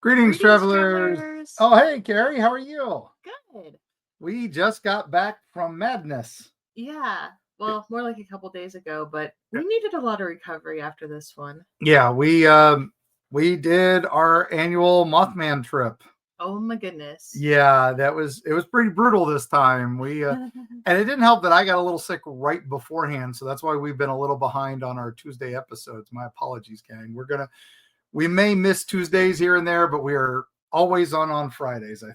Greetings, travelers. Oh, hey, Kari, how are you? Good. We just got back from madness. Yeah. Well, more like a couple days ago, but we needed a lot of recovery after this one. Yeah, we did our annual Mothman trip. Oh my goodness. Yeah, it was pretty brutal this time. We and it didn't help that I got a little sick right beforehand, so that's why we've been a little behind on our Tuesday episodes. My apologies, gang. We may miss Tuesdays here and there, but we are always on Fridays. I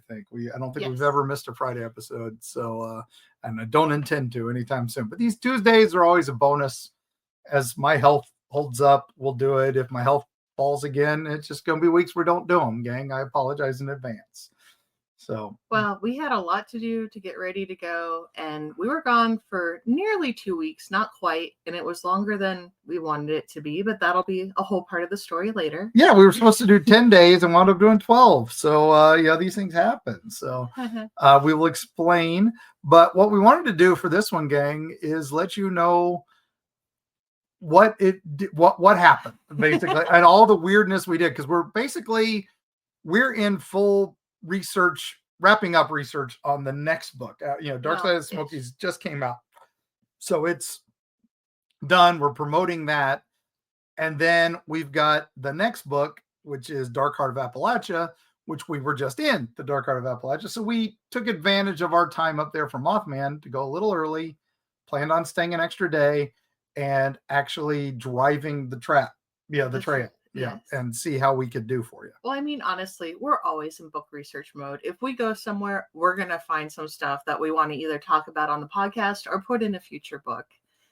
don't think we've ever missed a Friday episode. So, and I don't intend to anytime soon. But these Tuesdays are always a bonus. As my health holds up, we'll do it. If my health falls again, it's just going to be weeks we don't do them, gang. I apologize in advance. So, well, we had a lot to do to get ready to go, and we were gone for nearly 2 weeks, not quite, and it was longer than we wanted it to be, but that'll be a whole part of the story later. Yeah, we were supposed to do 10 days and wound up doing 12. So, these things happen. So, we will explain. But what we wanted to do for this one, gang, is let you know what happened, basically, and all the weirdness we did, because we're in full research, wrapping up research on the next book. Dark Side of the Smokies just came out, so it's done. We're promoting that, and then we've got the next book, which is Dark Heart of Appalachia, which we were just in the Dark Heart of Appalachia. So we took advantage of our time up there for Mothman to go a little early, planned on staying an extra day, and actually driving the trail. Yeah, and see how we could do for you. Well, I mean, honestly, we're always in book research mode. If we go somewhere, we're going to find some stuff that we want to either talk about on the podcast or put in a future book,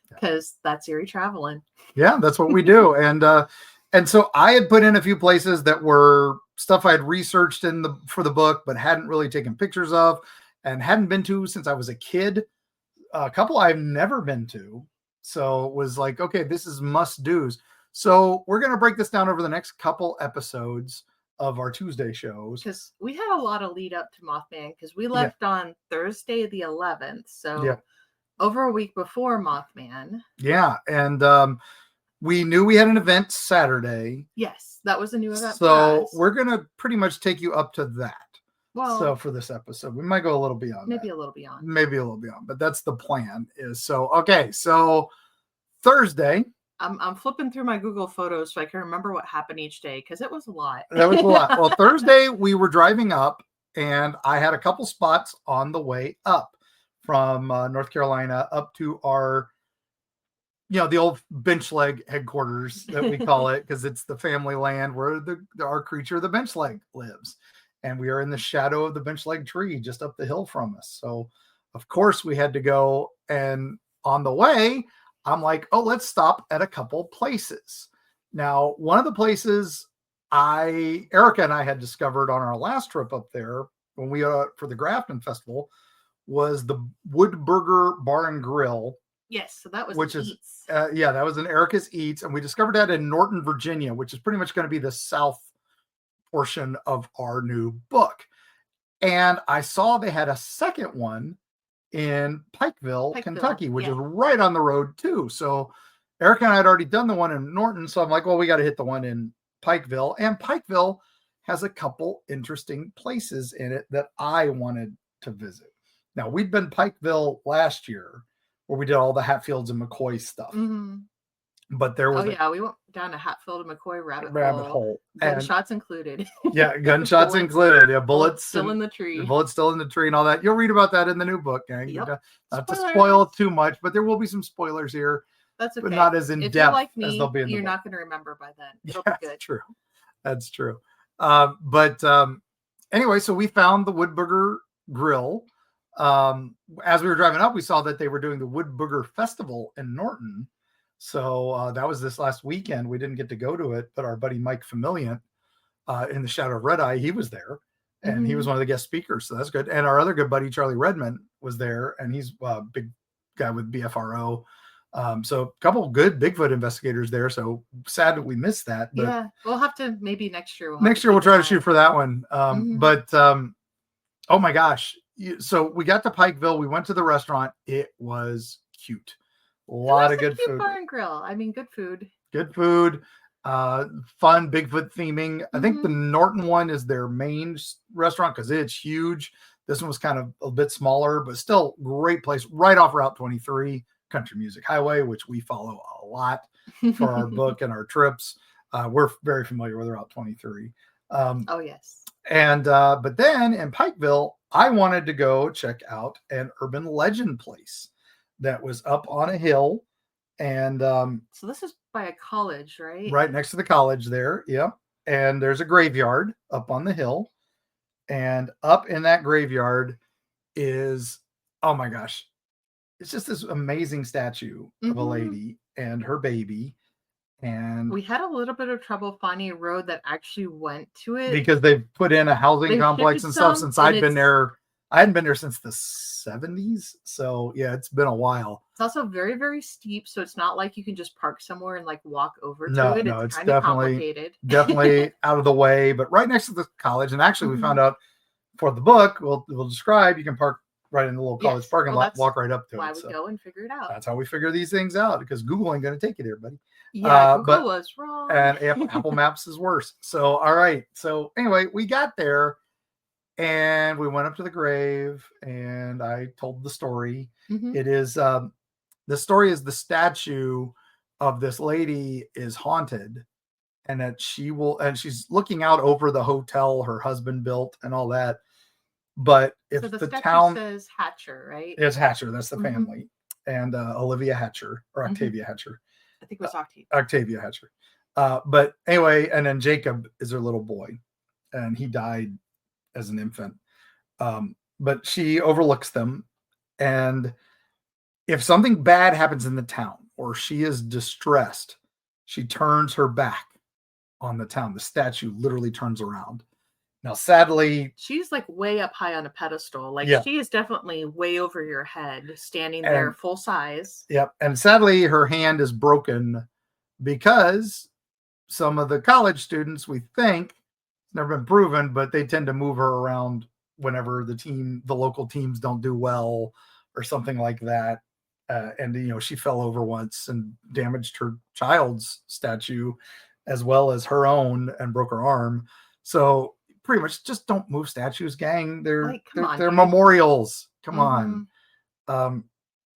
because that's Eerie traveling. Yeah, that's what we do. And so I had put in a few places that were stuff I had researched for the book, but hadn't really taken pictures of and hadn't been to since I was a kid. A couple I've never been to. So it was like, okay, this is must-dos. So we're going to break this down over the next couple episodes of our Tuesday shows. Because we had a lot of lead up to Mothman, because we left on Thursday the 11th. So over a week before Mothman. Yeah. And we knew we had an event Saturday. Yes, that was a new event. So we're going to pretty much take you up to that. Well, so for this episode, we might go a little beyond. Maybe a little beyond. But that's the plan. So Thursday. I'm flipping through my Google Photos so I can remember what happened each day, because it was a lot. That was a lot. Well, Thursday we were driving up, and I had a couple spots on the way up from North Carolina up to our, the old Bench-Leg headquarters that we call it, because it's the family land where our creature, the Bench-Leg, lives. And we are in the shadow of the Bench-Leg tree just up the hill from us. So, of course, we had to go. And on the way, I'm like, oh, let's stop at a couple places. Now, one of the places Erica and I had discovered on our last trip up there when we for the Grafton Festival was the Woodburger Bar and Grill. Yes, so that was Eats. That was in Erica's Eats. And we discovered that in Norton, Virginia, which is pretty much going to be the south portion of our new book. And I saw they had a second one in Pikeville, Kentucky, which is right on the road too. So Erica and I had already done the one in Norton. So I'm like, well, we got to hit the one in Pikeville. And Pikeville has a couple interesting places in it that I wanted to visit. Now, we'd been Pikeville last year where we did all the Hatfields and McCoy stuff. Mm-hmm. But there was we went down a Hatfield and McCoy rabbit hole. Gunshots included. Yeah, gunshots included. Yeah, bullets still in the tree. Bullets still in the tree and all that. You'll read about that in the new book, gang. Yep. Not to spoil too much, but there will be some spoilers here. That's okay. But not as in if depth you're like me, as they'll be in the you're book. not going to remember by then. It'll be good. That's true. Anyway, so we found the Woodburger Grill. As we were driving up, we saw that they were doing the Woodburger Festival in Norton. So that was this last weekend. We didn't get to go to it, but our buddy Mike Familiant in the Shadow of Red Eye, he was there, and he was one of the guest speakers. So that's good. And our other good buddy, Charlie Redmond, was there, and he's a big guy with BFRO. So a couple good Bigfoot investigators there. So sad that we missed that. But yeah, we'll have to maybe next year. We'll try to shoot for that one. But oh my gosh. So we got to Pikeville. We went to the restaurant. It was cute. A lot of good food. Bar and grill. I mean, good food. Good food. Fun Bigfoot theming. I think the Norton one is their main restaurant because it's huge. This one was kind of a bit smaller, but still great place right off Route 23, Country Music Highway, which we follow a lot for our book and our trips. We're very familiar with Route 23. Oh, yes. And but then in Pikeville, I wanted to go check out an urban legend place that was up on a hill. And so this is by a college, right? Right next to the college there. Yep. And there's a graveyard up on the hill. And up in that graveyard is, oh my gosh, it's just this amazing statue of a lady and her baby. And we had a little bit of trouble finding a road that actually went to it because they've put in a housing complex and stuff since I've been there. I hadn't been there since the 70s. So yeah, it's been a while. It's also very, very steep. So it's not like you can just park somewhere and like walk over to it. No, it's kind of complicated. Definitely out of the way, but right next to the college. And actually we found out for the book, we'll describe, you can park right in the little college parking lot, walk right up to it. Why we go and figure it out. That's how we figure these things out, because Google ain't going to take you there, buddy. Yeah, Google was wrong. And Apple Maps is worse. So, all right. So anyway, we got there and we went up to the grave and I told the story. It is, the story is the statue of this lady is haunted, and that she's looking out over the hotel her husband built and all that. But if so the statue town says Hatcher, right? It's Hatcher, that's the family. And Olivia Hatcher or Octavia Hatcher. I think it was Octavia Hatcher. But anyway, and then Jacob is her little boy, and he died as an infant. But she overlooks them, and if something bad happens in the town or she is distressed, she turns her back on the town. The statue literally turns around. Now, sadly, she's like way up high on a pedestal. Like she is definitely way over your head, standing there full size. Yep. And sadly, her hand is broken because some of the college students, we think, it's never been proven, but they tend to move her around whenever the local teams don't do well or something like that. And she fell over once and damaged her child's statue as well as her own and broke her arm. So pretty much just don't move statues, gang. They're memorials. Come on.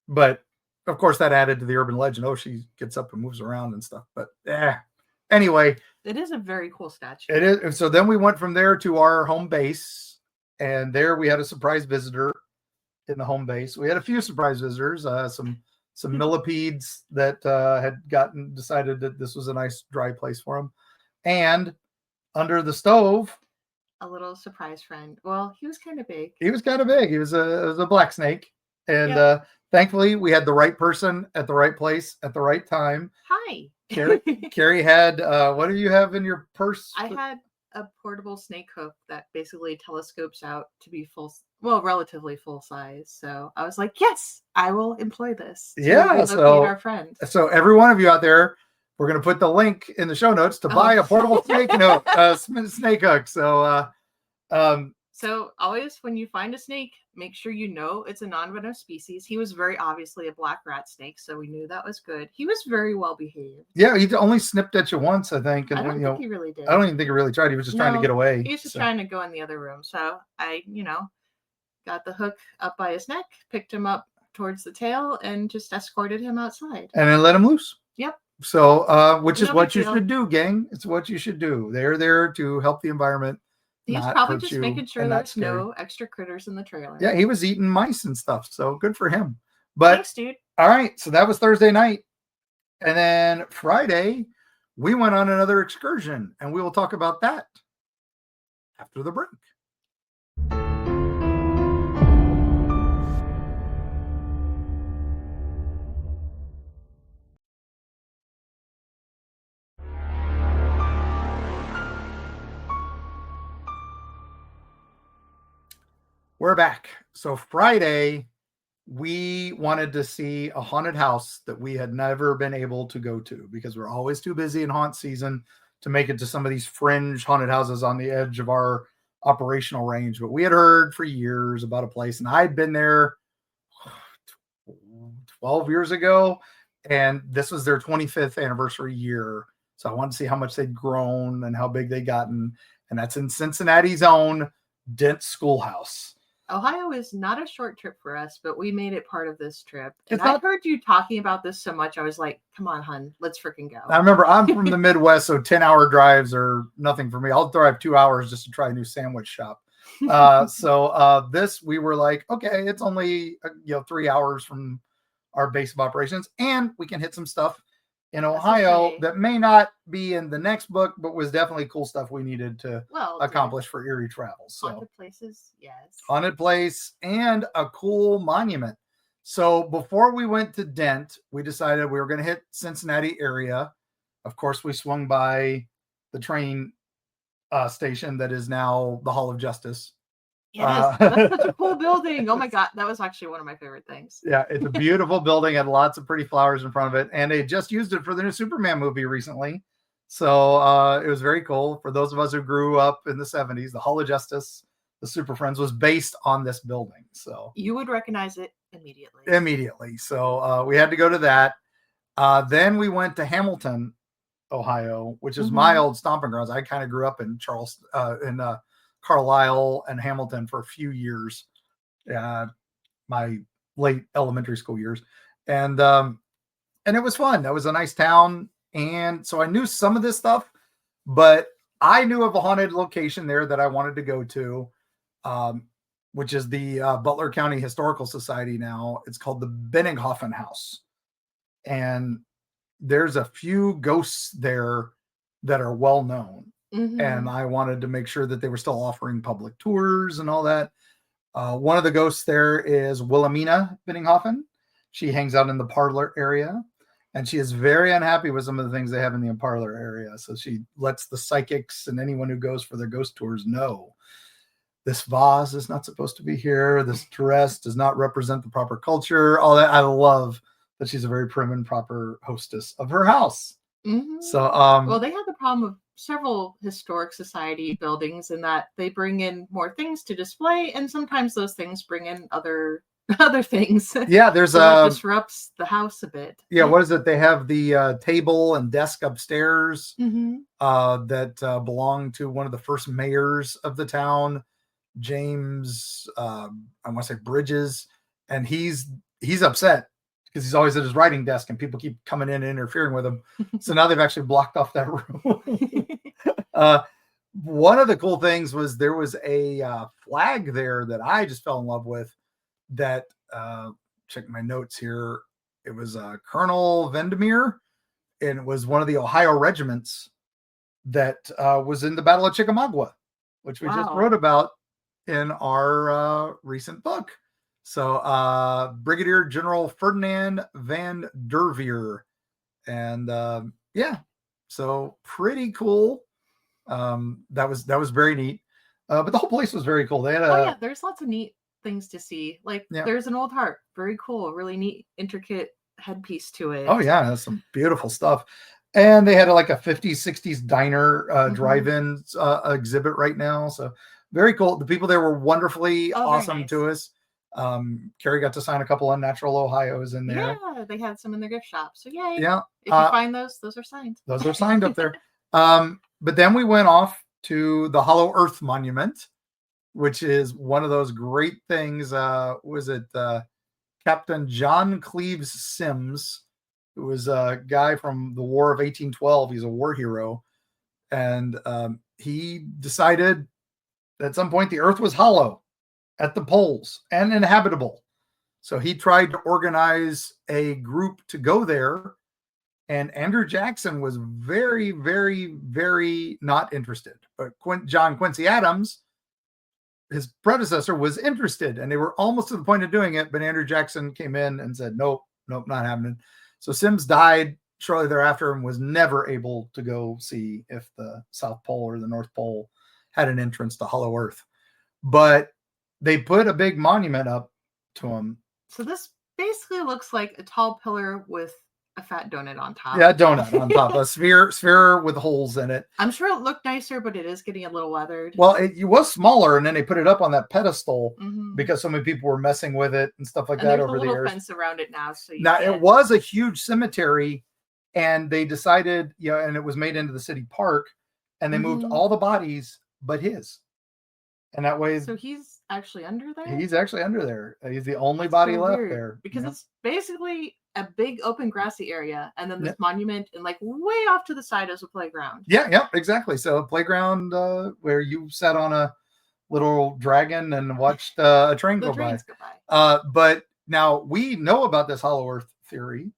But of course that added to the urban legend. Oh, she gets up and moves around and stuff. But anyway, it is a very cool statue. It is. So then we went from there to our home base, and there we had a surprise visitor in the home base. We had a few surprise visitors, some millipedes that had decided that this was a nice dry place for them. And under the stove, a little surprise friend. Well, he was kind of big. He was a black snake. And thankfully we had the right person at the right place at the right time. Hi. Kari had, what do you have in your purse? I had a portable snake hook that basically telescopes out to be relatively full size. So I was like, yes, I will employ this. So our friend. So every one of you out there, we're going to put the link in the show notes to buy a portable snake hook. So always when you find a snake, make sure it's a non-venomous species. He was very obviously a black rat snake, so we knew that was good. He was very well behaved. Yeah, he only snipped at you once, I think. And I don't think he really did. I don't even think he really tried. He was just trying to get away. He was just trying to go in the other room. So I, got the hook up by his neck, picked him up towards the tail, and just escorted him outside. And then let him loose. Yep. So, which is what you should do, gang. It's what you should do. They're there to help the environment. He's probably just making sure there's no extra critters in the trailer. Yeah, he was eating mice and stuff. So good for him. But thanks, dude. All right. So that was Thursday night. And then Friday, we went on another excursion, and we will talk about that after the break. We're back. So Friday, we wanted to see a haunted house that we had never been able to go to because we're always too busy in haunt season to make it to some of these fringe haunted houses on the edge of our operational range. But we had heard for years about a place, and I'd been there 12 years ago, and this was their 25th anniversary year. So I wanted to see how much they'd grown and how big they'd gotten. And that's in Cincinnati's own Dent Schoolhouse. Ohio is not a short trip for us, but we made it part of this trip. And I've heard you talking about this so much, I was like, come on, hun, let's freaking go. I remember I'm from the Midwest, so 10-hour drives are nothing for me. I'll drive 2 hours just to try a new sandwich shop. This, we were like, okay, it's only 3 hours from our base of operations, and we can hit some stuff in Ohio that may not be in the next book, but was definitely cool stuff we needed to accomplish for Eerie travels. So haunted places, yes. Haunted place and a cool monument. So before we went to Dent, we decided we were going to hit Cincinnati area. Of course, we swung by the train station that is now the Hall of Justice. Yes, that's such a cool building. Oh my God, that was actually one of my favorite things. Yeah, it's a beautiful building, had lots of pretty flowers in front of it, and they just used it for the new Superman movie recently. So it was very cool. For those of us who grew up in the 70s, the Hall of Justice, the Super Friends, was based on this building. So you would recognize it immediately. Immediately. So we had to go to that. Then we went to Hamilton, Ohio, which is my old stomping grounds. I kind of grew up in Carlisle and Hamilton for a few years, my late elementary school years, and it was fun. That was a nice town, and so I knew some of this stuff, but I knew of a haunted location there that I wanted to go to, which is the Butler County Historical Society now. It's called the Benninghoffen House, and there's a few ghosts there that are well known. And I wanted to make sure that they were still offering public tours and all that. One of the ghosts there is Wilhelmina Benninghoffen. She hangs out in the parlor area, and she is very unhappy with some of the things they have in the parlor area. So she lets the psychics and anyone who goes for their ghost tours know this vase is not supposed to be here. This dress does not represent the proper culture. All that. I love that she's a very prim and proper hostess of her house. So, well, they have the problem of several historic society buildings in that they bring in more things to display, and sometimes those things bring in other things. Yeah, there's that disrupts the house a bit. Yeah, what is it? They have the table and desk upstairs that belong to one of the first mayors of the town, James. I want to say Bridges, and he's upset because he's always at his writing desk and people keep coming in and interfering with him. So now they've actually blocked off that room. One of the cool things was there was a flag there that I just fell in love with that, check my notes here. It was Colonel Vandermeer, and it was one of the Ohio regiments that was in the Battle of Chickamauga, which we just wrote about in our recent book. So Brigadier General Ferdinand van der Veer. And so pretty cool. That was very neat. But the whole place was very cool. They had there's lots of neat things to see. Like there's an old harp, very cool, really neat, intricate headpiece to it. Oh yeah, that's some beautiful stuff. And they had like a 50s, 60s diner drive-in exhibit right now. So very cool. The people there were wonderfully awesome to us. Kari got to sign a couple Unnatural Ohios in there. Yeah, they had some in their gift shop. So yay. Yeah. If you find those are signed. Those are signed up there. But then we went off to the Hollow Earth Monument, which is one of those great things. Was it Captain John Cleves Sims, who was a guy from the War of 1812. He's a war hero. And he decided at some point the earth was hollow at the poles and inhabitable. So he tried to organize a group to go there. And Andrew Jackson was very, very, very not interested. But John Quincy Adams, his predecessor, was interested. And they were almost to the point of doing it. But Andrew Jackson came in and said, nope, not happening. So Sims died shortly thereafter and was never able to go see if the South Pole or the North Pole had an entrance to Hollow Earth. But they put a big monument up to him. So this basically looks like a tall pillar with a fat donut on top. Yeah, a donut on top, a sphere with holes in it. I'm sure it looked nicer, but it is getting a little weathered. Well, it was smaller, and then they put it up on that pedestal because so many people were messing with it and stuff like that over the years. There's a little fence around it now. So it was a huge cemetery, And they decided, and it was made into the city park, and they moved all the bodies but his. And that way, so he's actually under there. He's actually under there. He's the only body left there because it's basically a big open grassy area, and then this monument, and like way off to the side is a playground. Yeah, exactly. So a playground where you sat on a little dragon and watched a train go by. But now we know about this Hollow Earth theory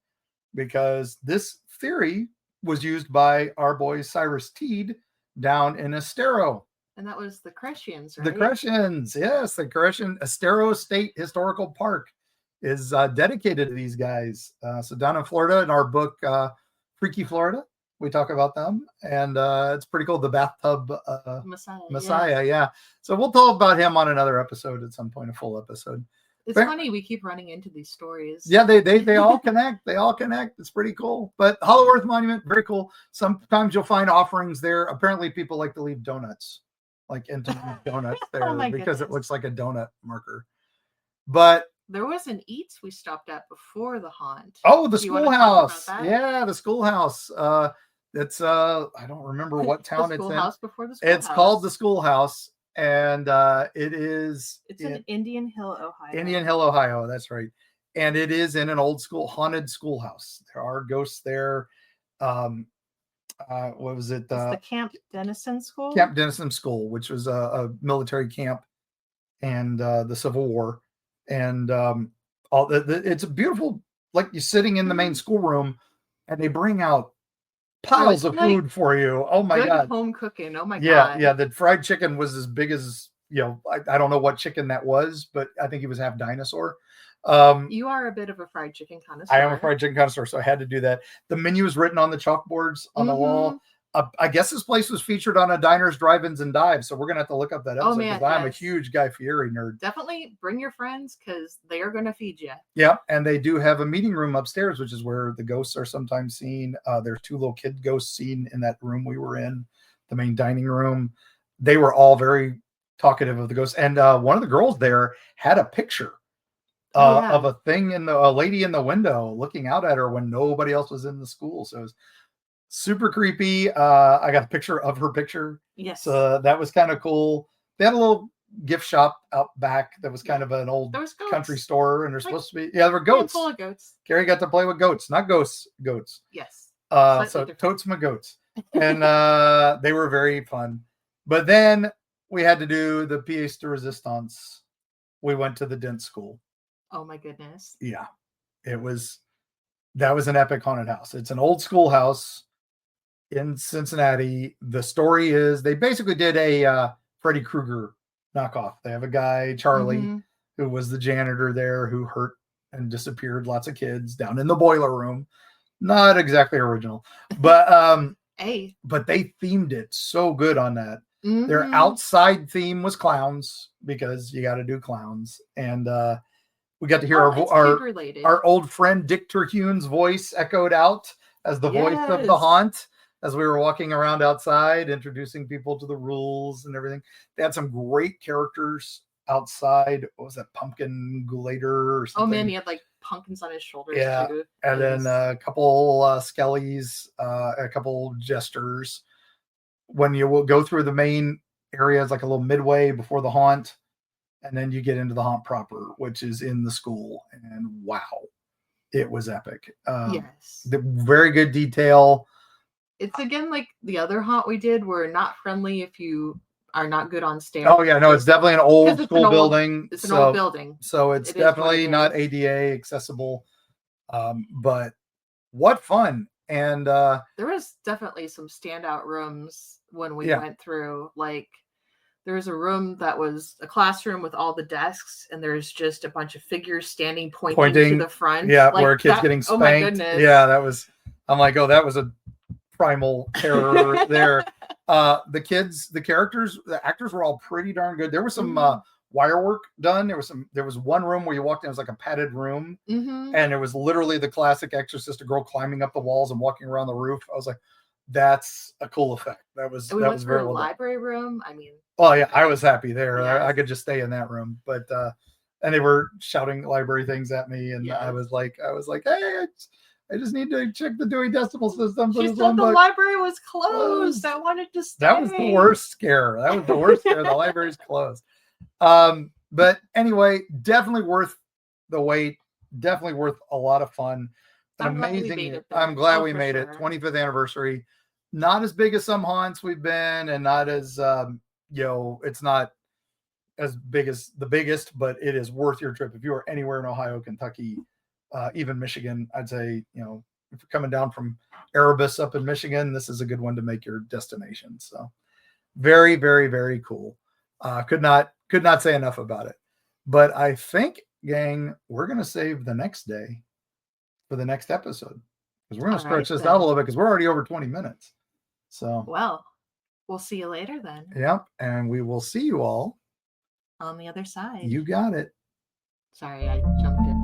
because this theory was used by our boy Cyrus Teed down in Estero. And that was the Crescians, right? The Crescians, yes. The Crescian Estero State Historical Park is dedicated to these guys. So down in Florida, in our book, Freaky Florida, we talk about them. And it's pretty cool. The Bathtub Messiah, yeah. So we'll talk about him on another episode at some point, a full episode. It's funny, we keep running into these stories. Yeah, they all connect. They all connect. It's pretty cool. But Hollow Earth Monument, very cool. Sometimes you'll find offerings there. Apparently people like to leave donuts. Like into donuts there because it looks like a donut marker. But there was an Eats we stopped at before the haunt. Oh, the Schoolhouse. Yeah, the Schoolhouse. It's I don't remember what town it's in. Before the Schoolhouse. It's called the Schoolhouse, and it's in Indian Hill, Ohio. Indian Hill, Ohio. That's right. And it is in an old haunted schoolhouse. There are ghosts there. What was it? The Camp Dennison School? Camp Dennison School, which was a military camp and the Civil War. And it's a beautiful, like you're sitting in the main schoolroom and they bring out piles of food for you. Oh my God. Home cooking. Oh my God. Yeah. The fried chicken was as big as, I don't know what chicken that was, but I think he was half dinosaur. You are a bit of a fried chicken connoisseur. I am a fried chicken connoisseur, so I had to do that. The menu is written on the chalkboards on the wall. I guess this place was featured on a Diners, Drive-Ins, and Dives, so we're gonna have to look up that episode because I'm a huge Guy Fieri nerd. Definitely bring your friends because they are gonna feed you. Yeah, and they do have a meeting room upstairs, which is where the ghosts are sometimes seen. There's 2 little kid ghosts seen in that room we were in, the main dining room. They were all very talkative of the ghosts, and one of the girls there had a picture. Of a thing a lady in the window looking out at her when nobody else was in the school. So it was super creepy. I got a picture of her picture. Yes. So that was kind of cool. They had a little gift shop out back that was kind of an old country store, and they're supposed to be. Yeah, there were goats. Full of goats. Kari got to play with goats, not ghosts. Goats. Yes. So totes my goats, and they were very fun. But then we had to do the pièce de résistance. We went to the Dent School. Oh my goodness. Yeah. That was an epic haunted house. It's an old schoolhouse in Cincinnati. The story is they basically did a Freddy Krueger knockoff. They have a guy, Charlie, who was the janitor there who hurt and disappeared lots of kids down in the boiler room. Not exactly original, but but they themed it so good on that. Their outside theme was clowns because you got to do clowns. And we got to hear our old friend Dick Terhune's voice echoed out as the voice of the haunt as we were walking around outside, introducing people to the rules and everything. They had some great characters outside. What was that, Pumpkin Gulator or something? Oh man, he had like pumpkins on his shoulders. Yeah, too. And then a couple skellies, a couple jesters. When you will go through the main areas, like a little midway before the haunt, and then you get into the haunt proper, which is in the school. And wow, it was epic. Yes. The very good detail. It's again like the other haunt we did. We're not friendly if you are not good on stairs. Oh yeah, no, it's definitely an old school building. It's an old building. So it's definitely not ADA accessible. But what fun. And there was definitely some standout rooms when we went through. Like there was a room that was a classroom with all the desks, and there's just a bunch of figures standing pointing to the front. Yeah, like where a kid's getting spanked. Oh my goodness. Yeah, I'm like, oh, that was a primal terror there. The kids, the characters, the actors were all pretty darn good. There was some wire work done. There was one room where you walked in, it was like a padded room, and it was literally the classic Exorcist, a girl climbing up the walls and walking around the roof. I was like, that's a cool effect. That was very well done. Library room. I mean, well, yeah, I was happy there. Yes. I could just stay in that room, but and they were shouting library things at me, and I was like, hey, I just need to check the Dewey Decimal System. She said the library was closed. I wanted to stay. That was the worst scare. The library's closed. But anyway, definitely worth the wait. Definitely worth a lot of fun. I'm glad we made it. 25th anniversary. Not as big as some haunts we've been, and not as it's not as big as the biggest, but it is worth your trip. If you are anywhere in Ohio, Kentucky, even Michigan, I'd say, if you're coming down from Erebus up in Michigan, this is a good one to make your destination. So very, very, very cool. Could not say enough about it. But I think, gang, we're going to save the next day for the next episode, because we're going to stretch this out a little bit, because we're already over 20 minutes. So, well, we'll see you later then. Yep. And we will see you all on the other side. You got it. Sorry, I jumped in.